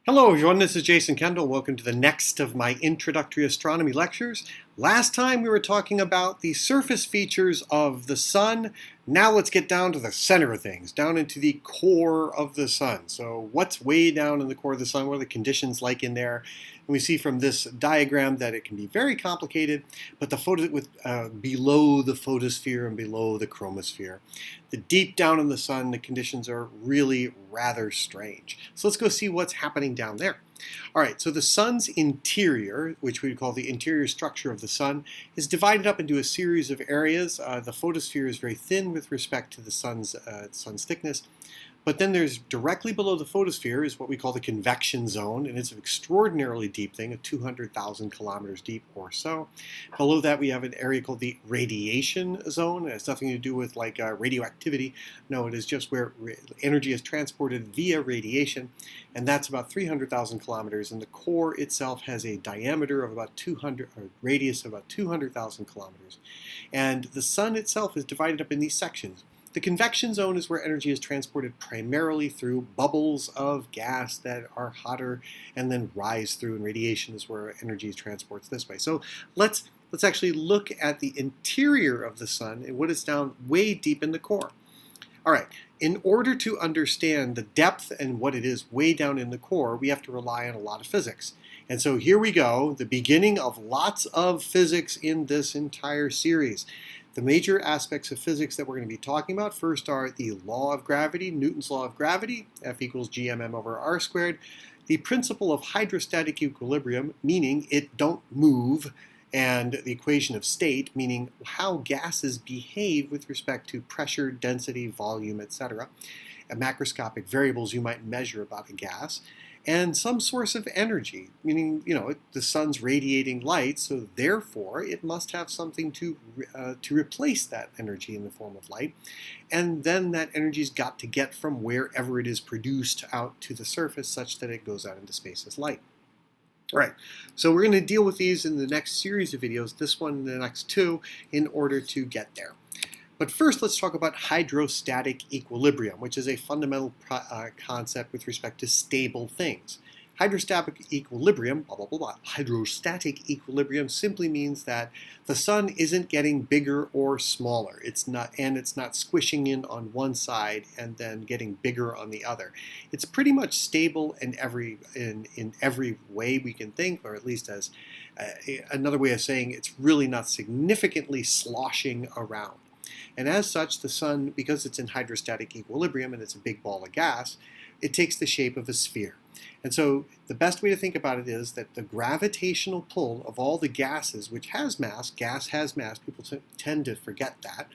Hello everyone, this is Jason Kendall. Welcome to the next of my introductory astronomy lectures. Last time we were talking about the surface features of the sun. Now let's get down to the center of things, down into the core of the sun. So what's way down in the core of the sun? What are the conditions like in there? And we see from this diagram that it can be very complicated, but below the photosphere and below the chromosphere. The deep down in the sun, the conditions are really rather strange. So let's go see what's happening down there. All right, so the sun's interior, which we call the interior structure of the sun, is divided up into a series of areas. The photosphere is very thin with respect to the sun's thickness. But then there's directly below the photosphere is what we call the convection zone, and it's an extraordinarily deep thing, 200,000 kilometers deep or so. Below that we have an area called the radiation zone. It has nothing to do with like radioactivity. No, it is just where energy is transported via radiation, and that's about 300,000 kilometers. And the core itself has a diameter of about 200, or radius of about 200,000 kilometers. And the sun itself is divided up in these sections. The convection zone is where energy is transported primarily through bubbles of gas that are hotter and then rise through, and radiation is where energy is transported this way. So let's actually look at the interior of the sun and what is down way deep in the core. All right, in order to understand the depth and what it is way down in the core, we have to rely on a lot of physics. And so here we go, the beginning of lots of physics in this entire series. The major aspects of physics that we're going to be talking about first are the law of gravity, Newton's law of gravity, F equals gmm over r squared, the principle of hydrostatic equilibrium, meaning it don't move, and the equation of state, meaning how gases behave with respect to pressure, density, volume, etc., and macroscopic variables you might measure about a gas, and some source of energy, meaning, the sun's radiating light, so therefore it must have something to replace that energy in the form of light, and then that energy's got to get from wherever it is produced out to the surface such that it goes out into space as light. All right, so we're going to deal with these in the next series of videos, this one and the next two, in order to get there. But first, let's talk about hydrostatic equilibrium, which is a fundamental concept with respect to stable things. Hydrostatic equilibrium, blah, blah, blah, blah. Hydrostatic equilibrium simply means that the sun isn't getting bigger or smaller. It's not squishing in on one side and then getting bigger on the other. It's pretty much stable in every way we can think, or at least as another way of saying it's really not significantly sloshing around. And as such, the sun, because it's in hydrostatic equilibrium and it's a big ball of gas, it takes the shape of a sphere. And so the best way to think about it is that the gravitational pull of all the gases, which has mass, gas has mass, people tend to forget that,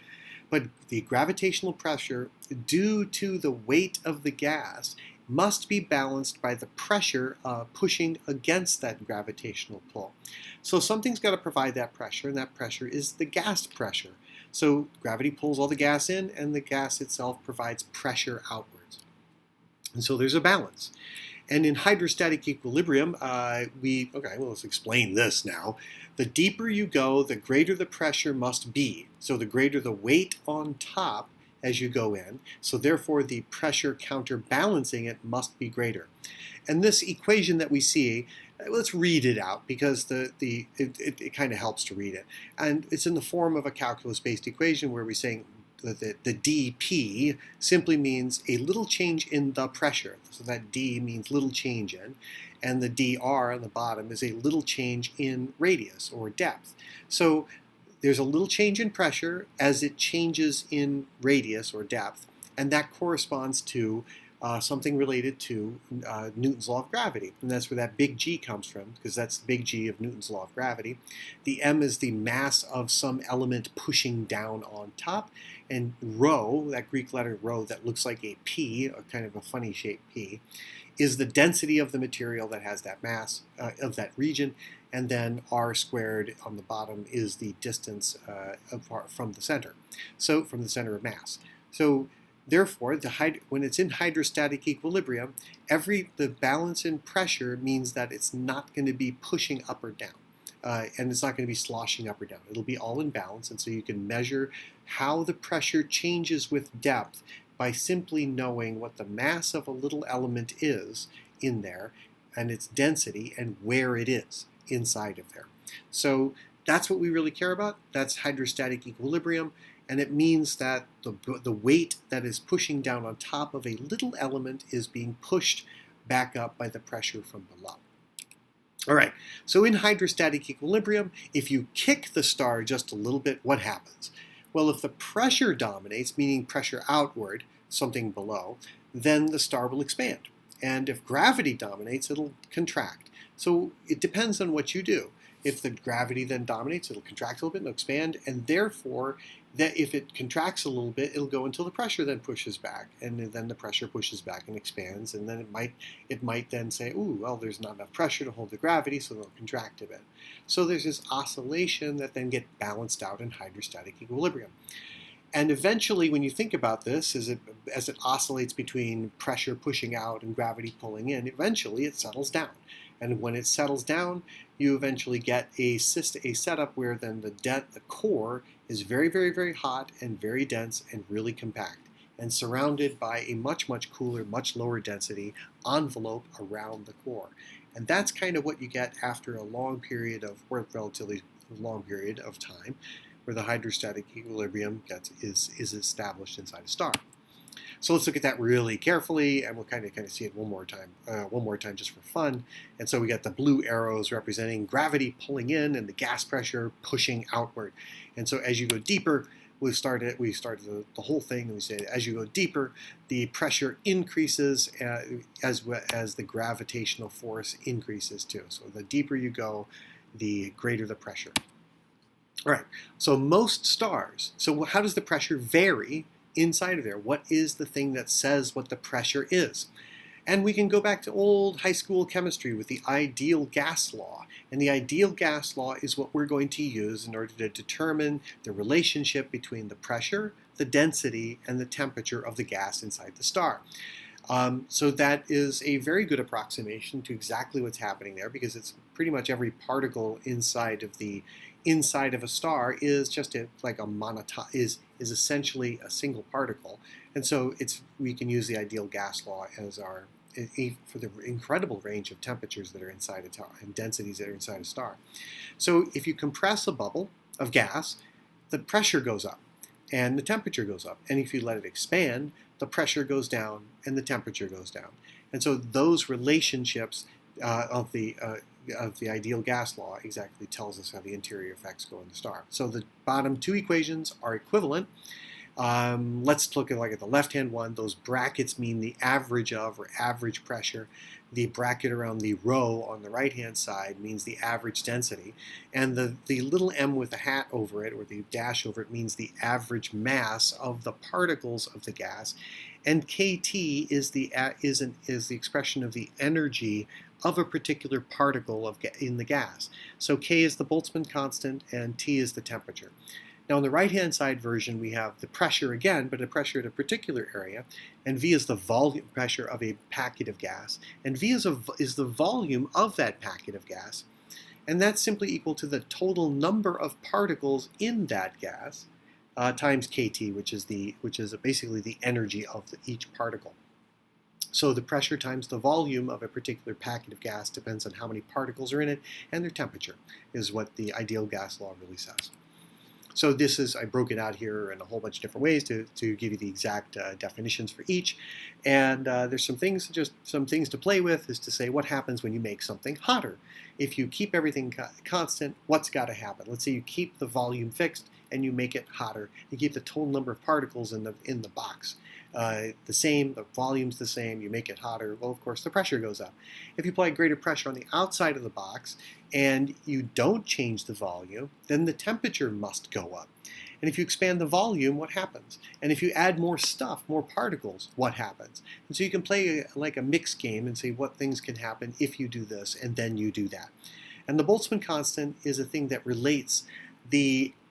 but the gravitational pressure due to the weight of the gas must be balanced by the pressure pushing against that gravitational pull. So something's got to provide that pressure, and that pressure is the gas pressure. So gravity pulls all the gas in, and the gas itself provides pressure outwards. And so there's a balance. And in hydrostatic equilibrium, let's explain this now. The deeper you go, the greater the pressure must be. So the greater the weight on top as you go in. So therefore, the pressure counterbalancing it must be greater. And this equation that we see, let's read it out because it kind of helps to read it. And it's in the form of a calculus-based equation where we're saying that the dP simply means a little change in the pressure. So that D means little change in, and the dr on the bottom is a little change in radius or depth. So there's a little change in pressure as it changes in radius or depth, and that corresponds to something related to Newton's law of gravity. And that's where that big G comes from, because that's the big G of Newton's law of gravity. The M is the mass of some element pushing down on top. And rho, that Greek letter rho that looks like a P, a kind of a funny shaped P, is the density of the material that has that mass of that region. And then r squared on the bottom is the distance from the center. So from the center of mass. So therefore, when it's in hydrostatic equilibrium, the balance in pressure means that it's not going to be pushing up or down. And it's not going to be sloshing up or down. It'll be all in balance, and so you can measure how the pressure changes with depth by simply knowing what the mass of a little element is in there, and its density and where it is inside of there. So that's what we really care about. That's hydrostatic equilibrium, and it means that the weight that is pushing down on top of a little element is being pushed back up by the pressure from below. All right, so in hydrostatic equilibrium, if you kick the star just a little bit, what happens? Well, if the pressure dominates, meaning pressure outward, something below, then the star will expand. And if gravity dominates, it'll contract. So it depends on what you do. If the gravity then dominates, it'll contract a little bit and it'll expand, and therefore, that if it contracts a little bit, it'll go until the pressure then pushes back, and then the pressure pushes back and expands, and then it might then say, ooh, well, there's not enough pressure to hold the gravity, so it'll contract a bit. So there's this oscillation that then gets balanced out in hydrostatic equilibrium. And eventually, when you think about this, as it oscillates between pressure pushing out and gravity pulling in, eventually it settles down. And when it settles down, you eventually get a setup where then the core is very, very, very hot and very dense and really compact, and surrounded by a much, much cooler, much lower density envelope around the core. And that's kind of what you get after a relatively long period of time, where the hydrostatic equilibrium is established inside a star. So let's look at that really carefully, and we'll kind of see it one more time just for fun. And so we got the blue arrows representing gravity pulling in and the gas pressure pushing outward. And so as you go deeper, we started the whole thing, and we say as you go deeper, the pressure increases as the gravitational force increases too. So the deeper you go, the greater the pressure. All right, so most stars, so how does the pressure vary inside of there? What is the thing that says what the pressure is? And we can go back to old high school chemistry with the ideal gas law. And the ideal gas law is what we're going to use in order to determine the relationship between the pressure, the density, and the temperature of the gas inside the star. So that is a very good approximation to exactly what's happening there, because it's pretty much every particle inside of a star is just is essentially a single particle, and so we can use the ideal gas law as for the incredible range of temperatures that are inside a star and densities that are inside a star. So if you compress a bubble of gas, the pressure goes up and the temperature goes up, and if you let it expand, the pressure goes down and the temperature goes down. And so those relationships of the ideal gas law exactly tells us how the interior effects go in the star. So the bottom two equations are equivalent. Let's look at the left-hand one. Those brackets mean the average of, or average pressure. The bracket around the row on the right-hand side means the average density. And the little m with a hat over it, or the dash over it, means the average mass of the particles of the gas. And kT is the expression of the energy of a particular particle in the gas. So K is the Boltzmann constant and T is the temperature. Now on the right-hand side version, we have the pressure again, but a pressure at a particular area, and V is the volume pressure of a packet of gas, and V is the volume of that packet of gas, and that's simply equal to the total number of particles in that gas times kT, which is basically the energy of each particle. So the pressure times the volume of a particular packet of gas depends on how many particles are in it, and their temperature is what the ideal gas law really says. So I broke it out here in a whole bunch of different ways to give you the exact definitions for each. And there's some things to play with, is to say what happens when you make something hotter. If you keep everything constant, what's got to happen? Let's say you keep the volume fixed and you make it hotter. You keep the total number of particles in the box the same, the volume's the same, you make it hotter, well, of course, the pressure goes up. If you apply greater pressure on the outside of the box and you don't change the volume, then the temperature must go up. And if you expand the volume, what happens? And if you add more stuff, more particles, what happens? And so you can play like a mix game and say what things can happen if you do this and then you do that. And the Boltzmann constant is a thing that relates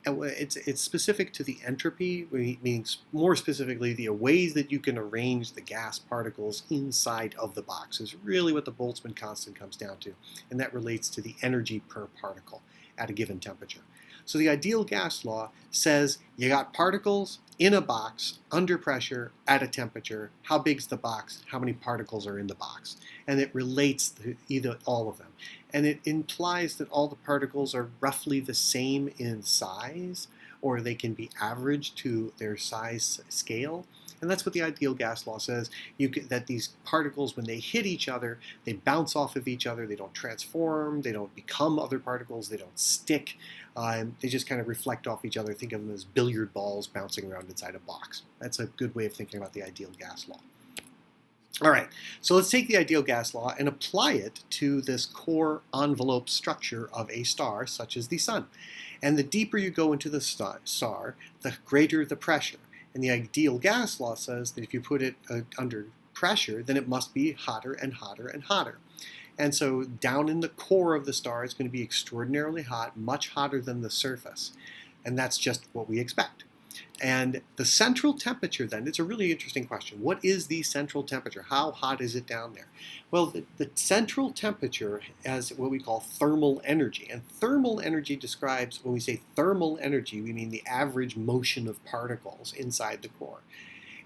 it's specific to the entropy, meaning more specifically the ways that you can arrange the gas particles inside of the box is really what the Boltzmann constant comes down to, and that relates to the energy per particle at a given temperature. So the ideal gas law says you got particles in a box, under pressure, at a temperature. How big's the box? How many particles are in the box? And it relates to either all of them. And it implies that all the particles are roughly the same in size, or they can be averaged to their size scale. And that's what the ideal gas law says, that these particles, when they hit each other, they bounce off of each other, they don't transform, they don't become other particles, they don't stick, they just kind of reflect off each other. Think of them as billiard balls bouncing around inside a box. That's a good way of thinking about the ideal gas law. All right, so let's take the ideal gas law and apply it to this core envelope structure of a star, such as the sun. And the deeper you go into the star, the greater the pressure. And the ideal gas law says that if you put it under pressure, then it must be hotter and hotter and hotter. And so down in the core of the star, it's going to be extraordinarily hot, much hotter than the surface. And that's just what we expect. And the central temperature then, it's a really interesting question. What is the central temperature? How hot is it down there? Well, the central temperature has what we call thermal energy. And thermal energy describes, when we say thermal energy, we mean the average motion of particles inside the core.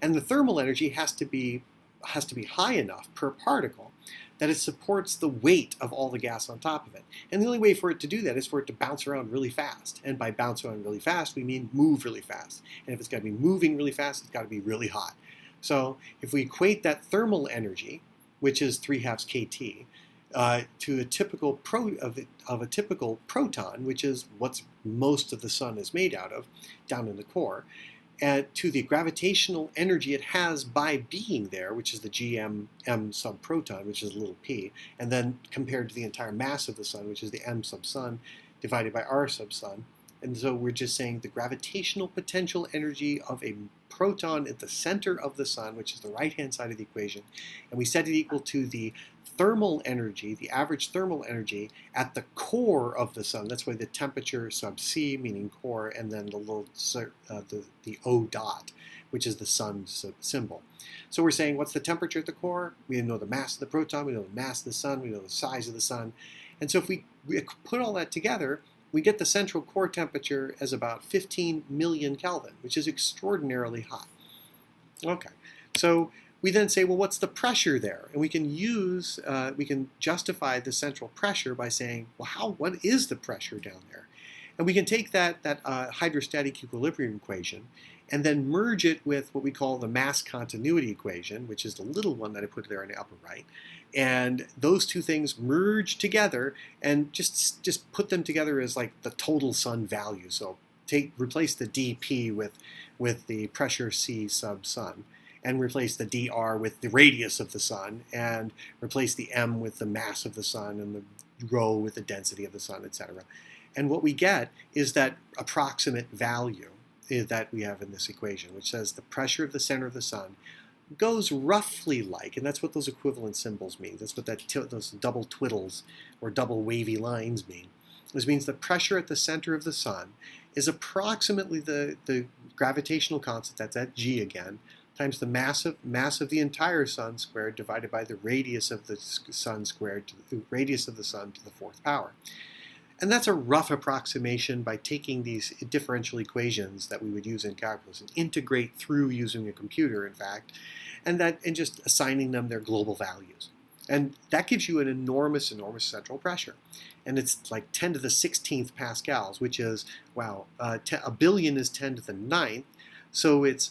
And the thermal energy has to be high enough per particle that it supports the weight of all the gas on top of it. And the only way for it to do that is for it to bounce around really fast. And by bounce around really fast, we mean move really fast. And if it's got to be moving really fast, it's got to be really hot. So if we equate that thermal energy, which is 3/2 kT, to a typical of a typical proton, which is what most of the sun is made out of, down in the core, and to the gravitational energy it has by being there, which is the gm m sub proton, which is a little p, and then compared to the entire mass of the sun, which is the m sub sun, divided by r sub sun. And so we're just saying the gravitational potential energy of a proton at the center of the sun, which is the right-hand side of the equation, and we set it equal to the thermal energy, the average thermal energy at the core of the sun. That's why the temperature sub C, meaning core, and then the little the O dot, which is the sun's symbol. So we're saying, what's the temperature at the core? We know the mass of the proton, we know the mass of the sun, we know the size of the sun. And so if we put all that together, we get the central core temperature as about 15 million Kelvin, which is extraordinarily hot. Okay, so we then say, well, what's the pressure there? And we can justify the central pressure by saying, well, what is the pressure down there? And we can take that hydrostatic equilibrium equation and then merge it with what we call the mass continuity equation, which is the little one that I put there in the upper right. And those two things merge together and just put them together as like the total sun value. So replace the dP with the pressure C sub sun, and replace the dr with the radius of the sun, and replace the m with the mass of the sun, and the rho with the density of the sun, etc. And what we get is that approximate value that we have in this equation, which says the pressure of the center of the sun goes roughly like, and that's what those equivalent symbols mean. That's what those double twiddles or double wavy lines mean. This means the pressure at the center of the sun is approximately the gravitational constant, that's at g again, times the mass of the entire sun squared divided by the radius of the sun squared, the radius of the sun to the fourth power. And that's a rough approximation by taking these differential equations that we would use in calculus and integrate through using a computer, in fact, and just assigning them their global values. And that gives you an enormous central pressure. And it's like 10 to the 16th pascals, which is, wow, a billion is 10 to the 9th, so it's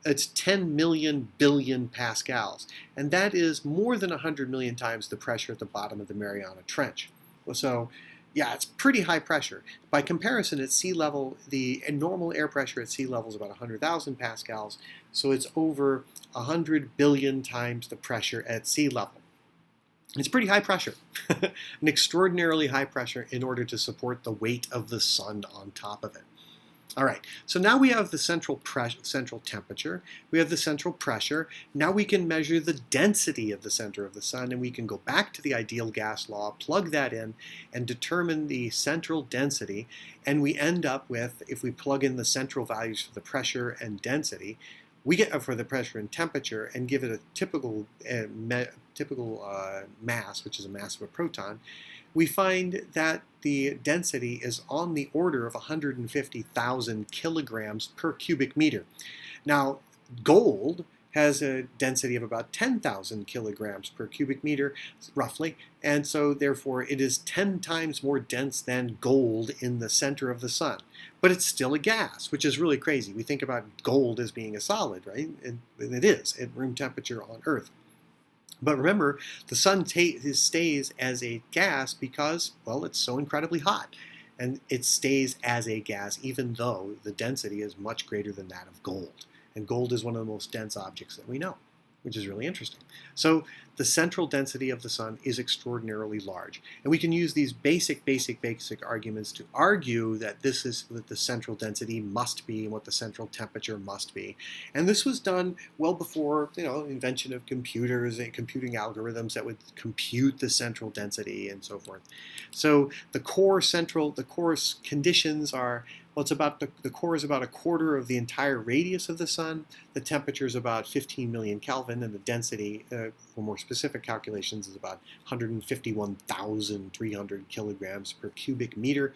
10 million billion pascals. And that is more than 100 million times the pressure at the bottom of the Mariana Trench. So, yeah, it's pretty high pressure. By comparison, at sea level, the normal air pressure at sea level is about 100,000 pascals, so it's over 100 billion times the pressure at sea level. It's pretty high pressure, an extraordinarily high pressure in order to support the weight of the sun on top of it. All right, so now we have the central temperature, we have the central pressure. Now we can measure the density of the center of the sun, and we can go back to the ideal gas law, plug that in, and determine the central density. And we end up with, if we plug in the central values for the pressure and density, we get for the pressure and temperature and give it a typical mass, which is a mass of a proton, we find that the density is on the order of 150,000 kilograms per cubic meter. Now, gold has a density of about 10,000 kilograms per cubic meter, roughly, and so therefore it is 10 times more dense than gold in the center of the sun. But it's still a gas, which is really crazy. We think about gold as being a solid, right? And it is at room temperature on Earth. But remember, the sun stays as a gas because, well, it's so incredibly hot. And it stays as a gas even though the density is much greater than that of gold. And gold is one of the most dense objects that we know, which is really interesting. So the central density of the sun is extraordinarily large. And we can use these basic arguments to argue that this is what the central density must be and what the central temperature must be. And this was done well before, invention of computers and computing algorithms that would compute the central density and so forth. So the core conditions are, well, the core is about a quarter of the entire radius of the sun. The temperature is about 15 million Kelvin, and the density, for more specific calculations, is about 151,300 kilograms per cubic meter,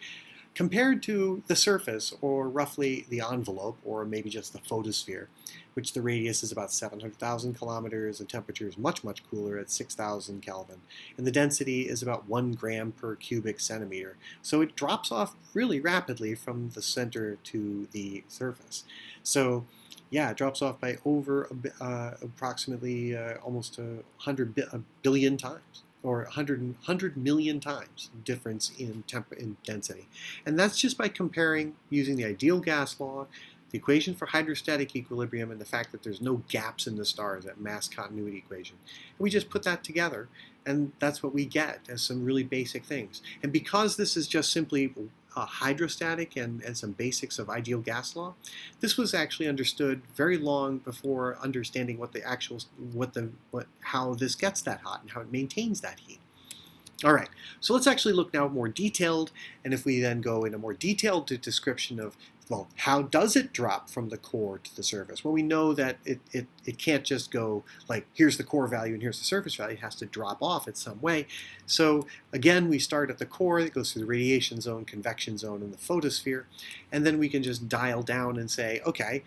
compared to the surface, or roughly the envelope, or maybe just the photosphere, which the radius is about 700,000 kilometers. The temperature is much cooler at 6,000 Kelvin. And the density is about 1 gram per cubic centimeter. So it drops off really rapidly from the center to the surface. So yeah, it drops off by over approximately almost 100 billion times, or 100 million times difference in density. And that's just by comparing using the ideal gas law, the equation for hydrostatic equilibrium, and the fact that there's no gaps in the stars, that mass continuity equation. And we just put that together, and that's what we get as some really basic things. And because this is just simply hydrostatic and some basics of ideal gas law, this was actually understood very long before understanding how this gets that hot and how it maintains that heat. All right, so let's actually look now more detailed, and if we then go in a more detailed description of, well, how does it drop from the core to the surface? Well, we know that it can't just go like, here's the core value and here's the surface value. It has to drop off in some way. So again, we start at the core. It goes through the radiation zone, convection zone, and the photosphere. And then we can just dial down and say, okay,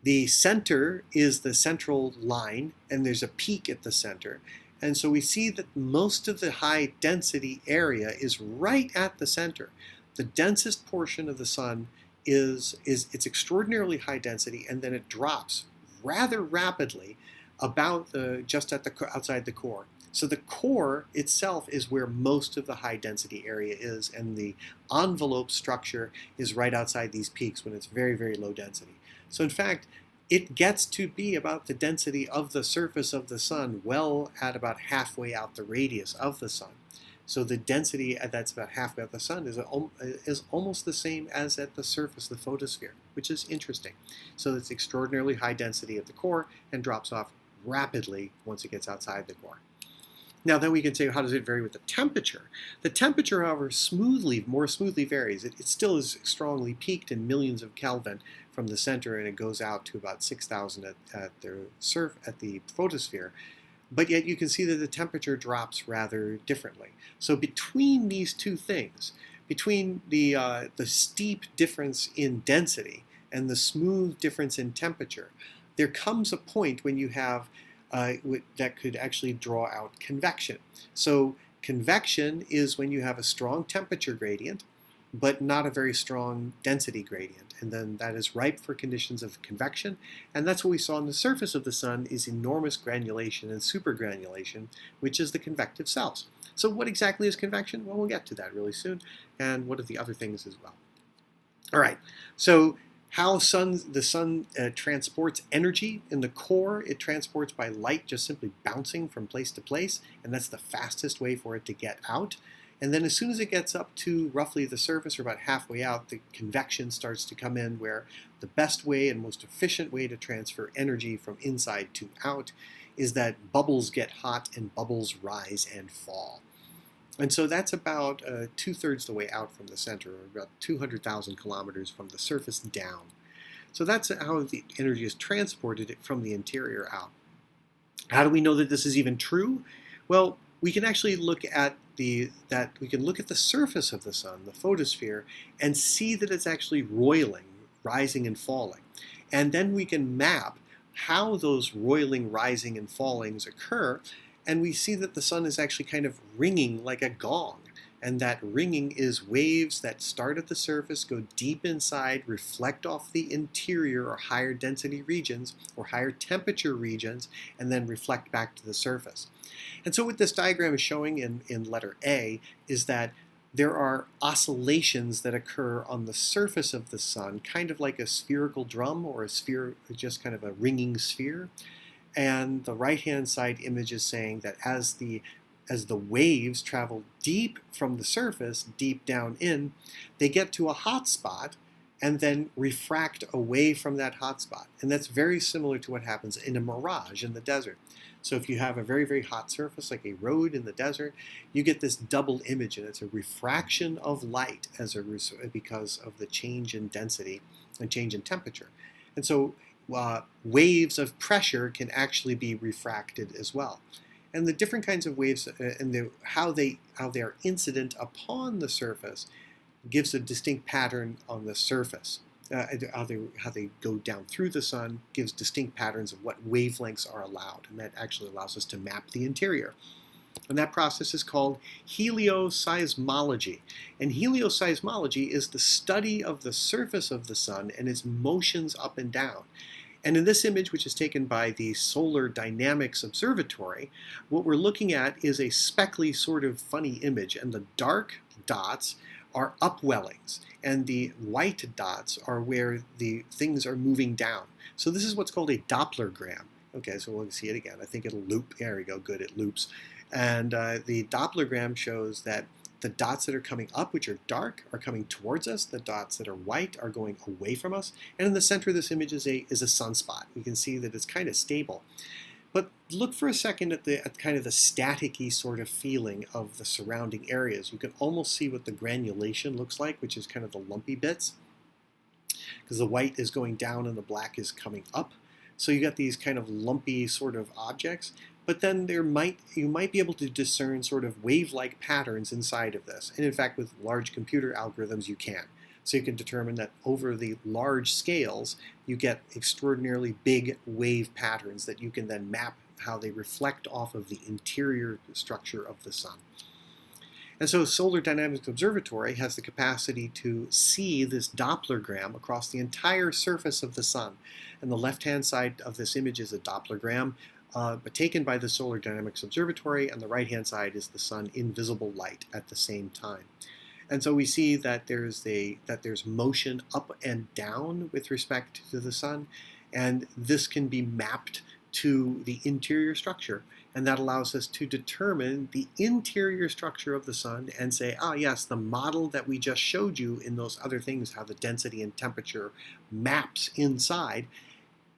the center is the central line, and there's a peak at the center. And so we see that most of the high density area is right at the center. The densest portion of the sun is it's extraordinarily high density, and then it drops rather rapidly about just at the outside the core. So the core itself is where most of the high density area is, and the envelope structure is right outside these peaks when it's very low density. So in fact, it gets to be about the density of the surface of the sun well at about halfway out the radius of the sun. So the density that's about halfway out the sun is almost the same as at the surface, the photosphere, which is interesting. So it's extraordinarily high density at the core and drops off rapidly once it gets outside the core. Now then we can say, how does it vary with the temperature? The temperature, however, more smoothly varies. It still is strongly peaked in millions of Kelvin from the center, and it goes out to about 6,000 at the photosphere. But yet you can see that the temperature drops rather differently. So between these two things, between the steep difference in density and the smooth difference in temperature, there comes a point when you have that could actually draw out convection. So convection is when you have a strong temperature gradient, but not a very strong density gradient. And then that is ripe for conditions of convection. And that's what we saw on the surface of the sun, is enormous granulation and supergranulation, which is the convective cells. So what exactly is convection? Well, we'll get to that really soon. And what are the other things as well? All right, so how the sun transports energy in the core. It transports by light just simply bouncing from place to place, and that's the fastest way for it to get out. And then as soon as it gets up to roughly the surface, or about halfway out, the convection starts to come in, where the best way and most efficient way to transfer energy from inside to out is that bubbles get hot and bubbles rise and fall. And so that's about 2/3 the way out from the center, or about 200,000 kilometers from the surface down. So that's how the energy is transported from the interior out. How do we know that this is even true? Well, we can actually look at the surface of the sun, the photosphere, and see that it's actually roiling, rising and falling. And then we can map how those roiling, rising, and fallings occur, and we see that the sun is actually kind of ringing like a gong. And that ringing is waves that start at the surface, go deep inside, reflect off the interior or higher density regions or higher temperature regions, and then reflect back to the surface. And so what this diagram is showing in letter A is that there are oscillations that occur on the surface of the sun, kind of like a spherical drum or a sphere, just kind of a ringing sphere. And the right-hand side image is saying that as the waves travel deep from the surface, deep down in, they get to a hot spot and then refract away from that hot spot. And that's very similar to what happens in a mirage in the desert. So if you have a very, very hot surface, like a road in the desert, you get this double image, and it's a refraction of light because of the change in density and change in temperature. And so waves of pressure can actually be refracted as well. And the different kinds of waves and how they are incident upon the surface gives a distinct pattern on the surface. How they go down through the sun gives distinct patterns of what wavelengths are allowed, and that actually allows us to map the interior. And that process is called helioseismology. And helioseismology is the study of the surface of the sun and its motions up and down. And in this image, which is taken by the Solar Dynamics Observatory, what we're looking at is a speckly sort of funny image, and the dark dots are upwellings, and the white dots are where the things are moving down. So this is what's called a Dopplergram. Okay, so we'll see it again. I think it'll loop. There we go, good, it loops. And the Dopplergram shows that the dots that are coming up, which are dark, are coming towards us. The dots that are white are going away from us. And in the center of this image is a sunspot. You can see that it's kind of stable. But look for a second at kind of the static-y sort of feeling of the surrounding areas. You can almost see what the granulation looks like, which is kind of the lumpy bits, because the white is going down and the black is coming up. So you got these kind of lumpy sort of objects. But then you might be able to discern sort of wave-like patterns inside of this. And in fact, with large computer algorithms, you can. So you can determine that over the large scales, you get extraordinarily big wave patterns that you can then map how they reflect off of the interior structure of the sun. And so Solar Dynamics Observatory has the capacity to see this Dopplergram across the entire surface of the sun. And the left-hand side of this image is a Dopplergram, but taken by the Solar Dynamics Observatory, and the right-hand side is the sun in visible light at the same time. And so we see that there's motion up and down with respect to the sun, and this can be mapped to the interior structure, and that allows us to determine the interior structure of the sun and say, ah, yes, the model that we just showed you in those other things, how the density and temperature maps inside,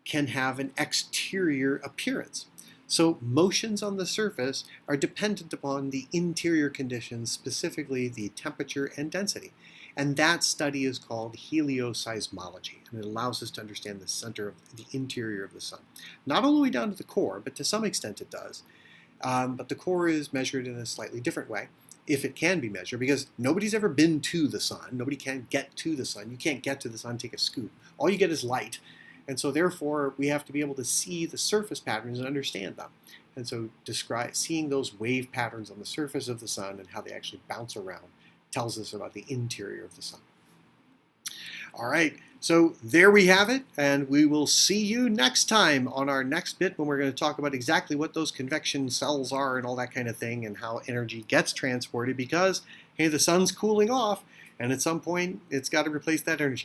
can have an exterior appearance. So motions on the surface are dependent upon the interior conditions, specifically the temperature and density. And that study is called helioseismology, and it allows us to understand the center of the interior of the sun. Not all the way down to the core, but to some extent it does. But the core is measured in a slightly different way, if it can be measured, because nobody's ever been to the sun. Nobody can get to the sun. You can't get to the sun, take a scoop. All you get is light. And so therefore, we have to be able to see the surface patterns and understand them. And so seeing those wave patterns on the surface of the sun and how they actually bounce around tells us about the interior of the sun. All right, so there we have it, and we will see you next time on our next bit when we're going to talk about exactly what those convection cells are and all that kind of thing, and how energy gets transported, because, hey, the sun's cooling off, and at some point it's got to replace that energy.